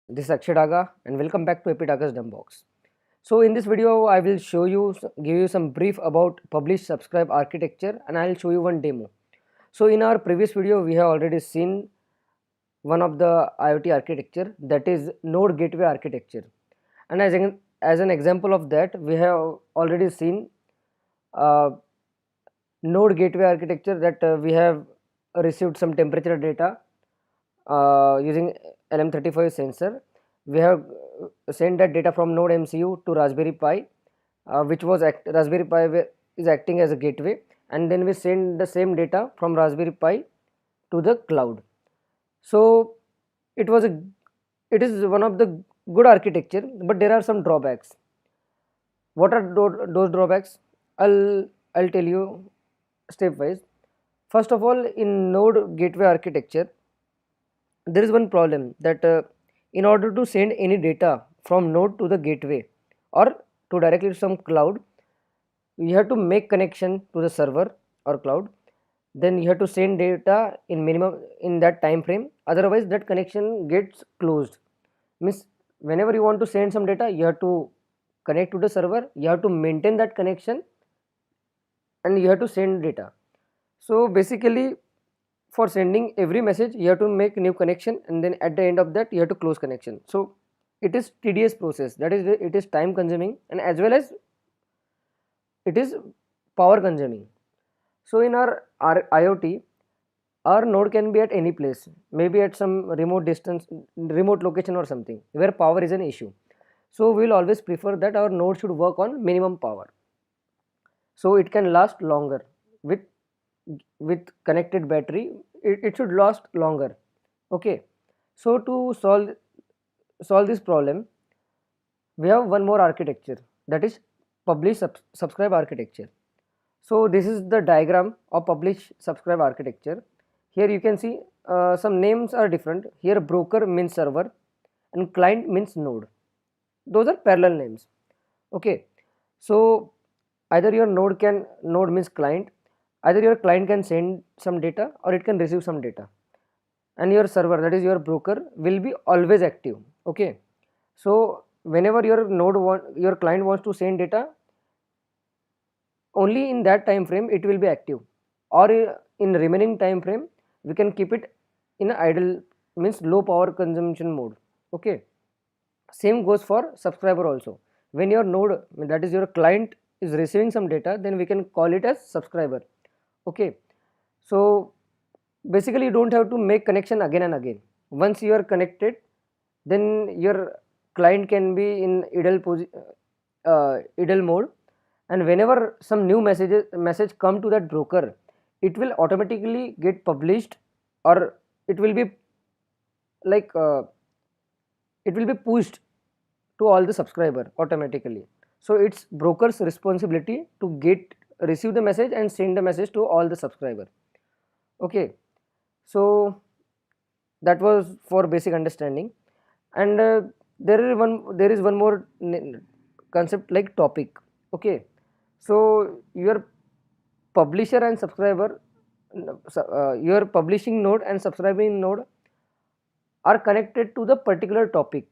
This is Akshay Daga and welcome back to Epidaga's Dumbbox. So in this video I will give you some brief about publish subscribe architecture and I will show you one demo. So in our previous video we have already seen one of the IoT architecture, that is node gateway architecture, and as an example of that we have already seen uh, node gateway architecture, that we have received some temperature data using LM35 sensor. We have sent that data from node MCU to Raspberry Pi, which was Raspberry Pi is acting as a gateway, and then we send the same data from Raspberry Pi to the cloud. So it was a it is one of the good architecture, but there are some drawbacks. What are those drawbacks? I'll tell you stepwise. First of all, in node gateway architecture, there is one problem that in order to send any data from node to the gateway or to directly to some cloud, you have to make connection to the server or cloud. Then you have to send data in minimum in that time frame, otherwise that connection gets closed. Means whenever you want to send some data, you have to connect to the server, you have to maintain that connection, and you have to send data. So basically, for sending every message you have to make new connection, and then at the end of that you have to close connection. So it is tedious process, that is it is time consuming, and as well as it is power consuming. So in our IoT, our node can be at any place, maybe at some remote distance, remote location or something where power is an issue. So we will always prefer that our node should work on minimum power, so it can last longer with connected battery. It should last longer. Okay, so to solve this problem, we have one more architecture, that is publish subscribe architecture. So this is the diagram of publish subscribe architecture. Here you can see some names are different. Here broker means server and client means node. Those are parallel names. Okay, so either your node means client, either your client can send some data or it can receive some data, and your server, that is your broker, will be always active. Okay, so whenever your client wants to send data, only in that time frame it will be active, or in remaining time frame we can keep it in idle, means low power consumption mode. Okay, same goes for subscriber also. When your node, that is your client, is receiving some data, then we can call it as subscriber. Okay, so basically you don't have to make connection again and again. Once you are connected, then your client can be in idle mode, and whenever some new message come to that broker, it will automatically get published, or it will be like it will be pushed to all the subscriber automatically. So it's broker's responsibility to get receive the message and send the message to all the subscriber. Okay, so that was for basic understanding. And there is one more concept like topic. Okay, so your publisher and subscriber, your publishing node and subscribing node are connected to the particular topic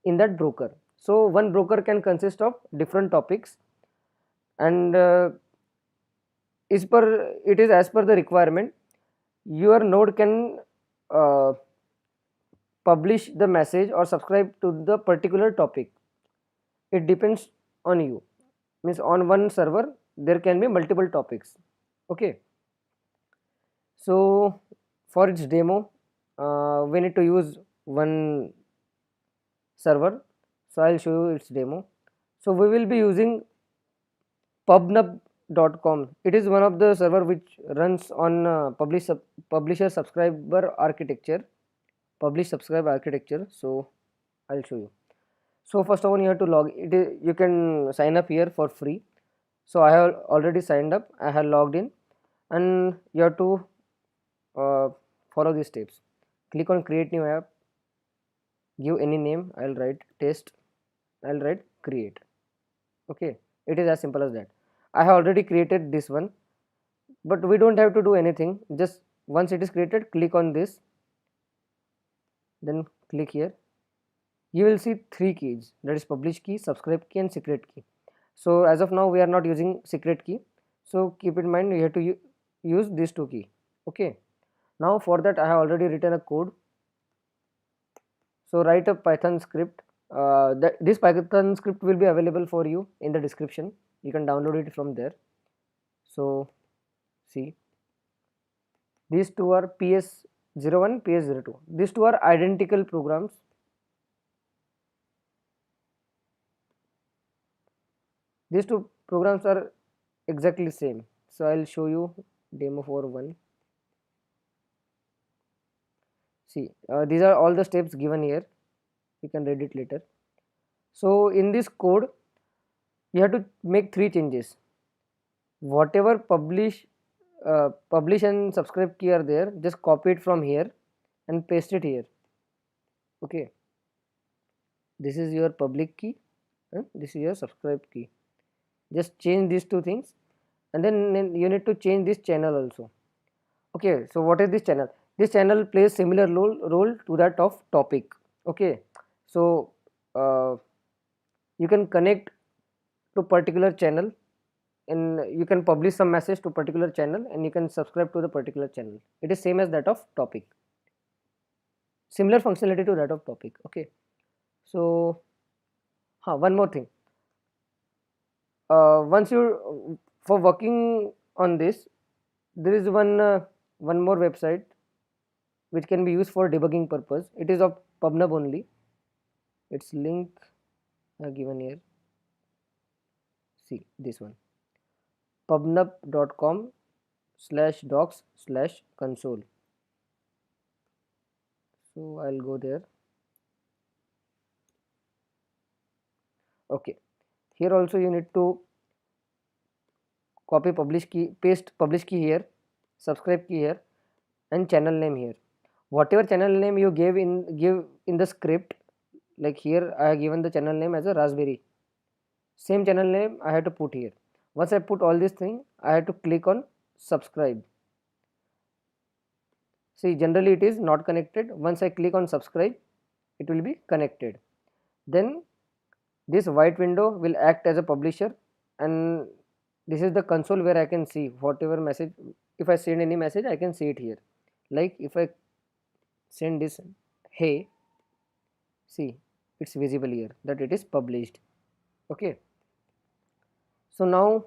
in that broker. So one broker can consist of different topics, and it is as per the requirement. Your node can uh, publish the message or subscribe to the particular topic. It depends on you. Means on one server there can be multiple topics. Okay, so for its demo, we need to use one server. So I'll show you its demo. So we will be using pubnub.com. It is one of the server which runs on publisher subscriber architecture, publish subscribe architecture. So I'll show you. So first of all you have to you can sign up here for free. So I have already signed up, I have logged in, and you have to uh, follow these steps. Click on create new app, give any name. I'll write test, I'll write create. Okay, it is as simple as that. I have already created this one, but we don't have to do anything. Just once it is created, click on this, then click here, you will see three keys, that is publish key, subscribe key and secret key. So as of now we are not using secret key, so keep in mind you have to use these two key. Okay, now for that I have already written a code. So write a Python script. This Python script will be available for you in the description, you can download it from there. So see, these two are PS01, PS02, these two are identical programs. These two programs are exactly same. So I'll show you demo for one. See, these are all the steps given here, you can read it later. So in this code you have to make three changes. Whatever publish and subscribe key are there, just copy it from here and paste it here. Okay, this is your public key and this is your subscribe key. Just change these two things, and then you need to change this channel also. Okay, so what is this channel? This channel plays similar role to that of topic. Okay, so you can connect to particular channel, and you can publish some message to particular channel, and you can subscribe to the particular channel. It is same as that of topic, similar functionality to that of topic. Okay, so one more thing, once you for working on this, there is one more website which can be used for debugging purpose. It is of PubNub only. Its link given here. See this one, pubnub.com/docs/console. So I'll go there. Okay, here also you need to copy publish key, paste publish key here, subscribe key here, and channel name here. Whatever channel name you give in the script, like here I have given the channel name as a Raspberry, same channel name I have to put here. Once I put all these things, I have to click on subscribe. See, generally it is not connected. Once I click on subscribe, it will be connected. Then this white window will act as a publisher, and this is the console where I can see whatever message. If I send any message, I can see it here. Like if I send this hey, see, it's visible here that it is published. Okay, so now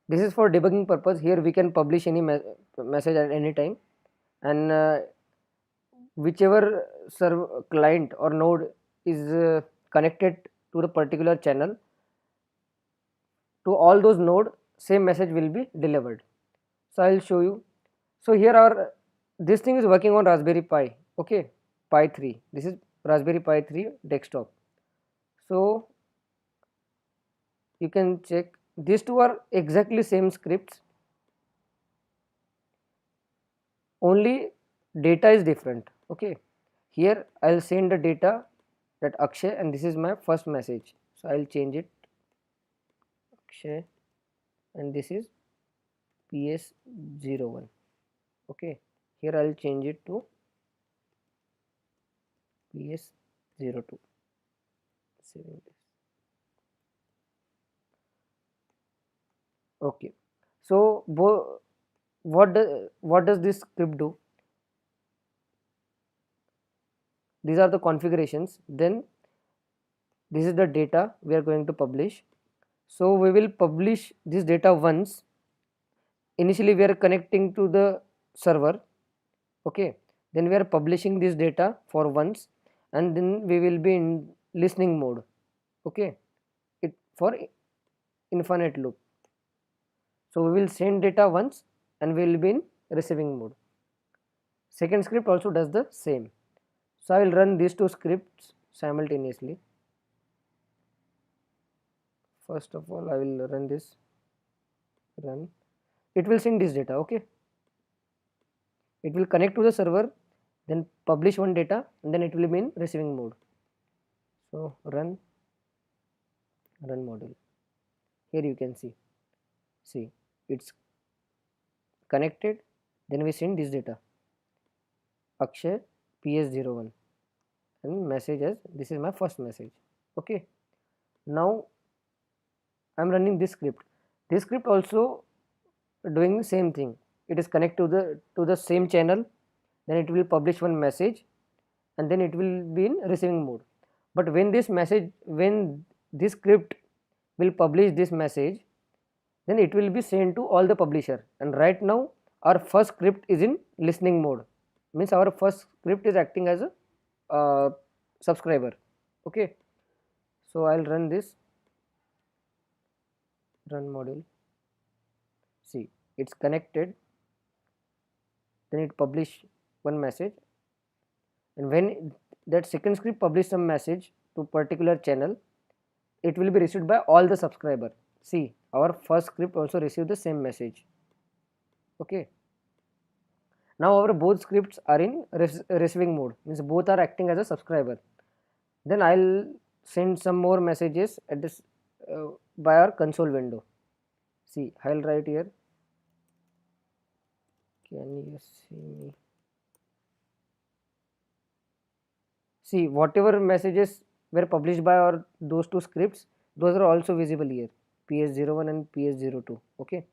this is for debugging purpose. Here we can publish any message at any time, and whichever server client or node is connected to the particular channel, to all those node same message will be delivered. So I will show you. So here are, this thing is working on Raspberry Pi. Okay, Pi 3, this is Raspberry Pi 3 desktop. So you can check, these two are exactly same scripts, only data is different. Okay, here I'll send the data that Akshay, and this is my first message, so I'll change it Akshay, and this is PS01. Okay, here I'll change it to PS02. Saving this. Okay, so what does this script do? These are the configurations. Then this is the data we are going to publish. So we will publish this data once. Initially we are connecting to the server. Okay, then we are publishing this data for once, and then we will be in listening mode. Okay, it for infinite loop. So we will send data once and we will be in receiving mode. Second script also does the same. So I will run these two scripts simultaneously. First of all, I will run this, run. It will send this data. Okay, it will connect to the server, then publish one data, and then it will be in receiving mode. So run module. Here you can see it's connected. Then we send this data Akshay PS01, and message as this is my first message. Okay, now I'm running this script. This script also doing the same thing. It is connect to the same channel, then it will publish one message, and then it will be in receiving mode. But when this script will publish this message, then it will be sent to all the publisher. And right now our first script is in listening mode, means our first script is acting as a subscriber. Okay, so I'll run this, run module. See, it's connected, then it publish one message, and when that second script publish some message to particular channel, it will be received by all the subscriber. See, our first script also received the same message. Okay, now our both scripts are in receiving mode, means both are acting as a subscriber. Then I'll send some more messages at this by our console window. See, I'll write here, can you see me? See, whatever messages were published by our those two scripts, those are also visible here, PS01 and PS02. Okay,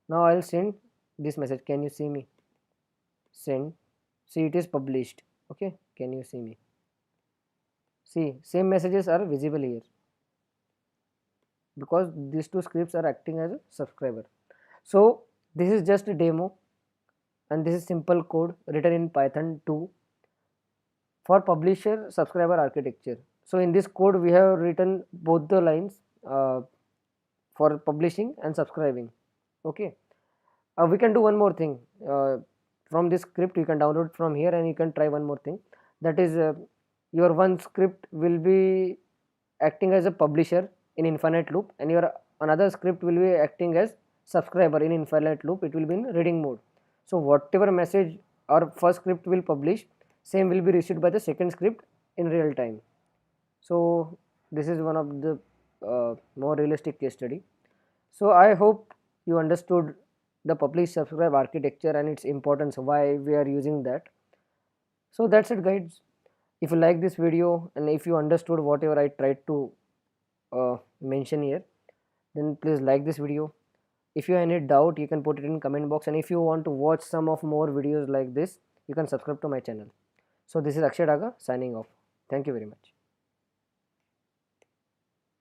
now I'll send this message, can you see me? Send. See, it is published. Okay, can you see me? See, same messages are visible here because these two scripts are acting as a subscriber. So this is just a demo, and this is simple code written in Python 2 for publisher subscriber architecture. So in this code we have written both the lines for publishing and subscribing. Okay, we can do one more thing. From this script you can download from here, and you can try one more thing, that is your one script will be acting as a publisher in infinite loop, and your another script will be acting as subscriber in infinite loop. It will be in reading mode. So whatever message our first script will publish, same will be received by the second script in real time. So this is one of the more realistic case study. So I hope you understood the publish subscribe architecture and its importance, why we are using that. So that's it, guys. If you like this video and if you understood whatever I tried to mention here, then please like this video. If you have any doubt, you can put it in comment box, and if you want to watch some of more videos like this, you can subscribe to my channel. So this is Akshay Daga signing off. Thank you very much.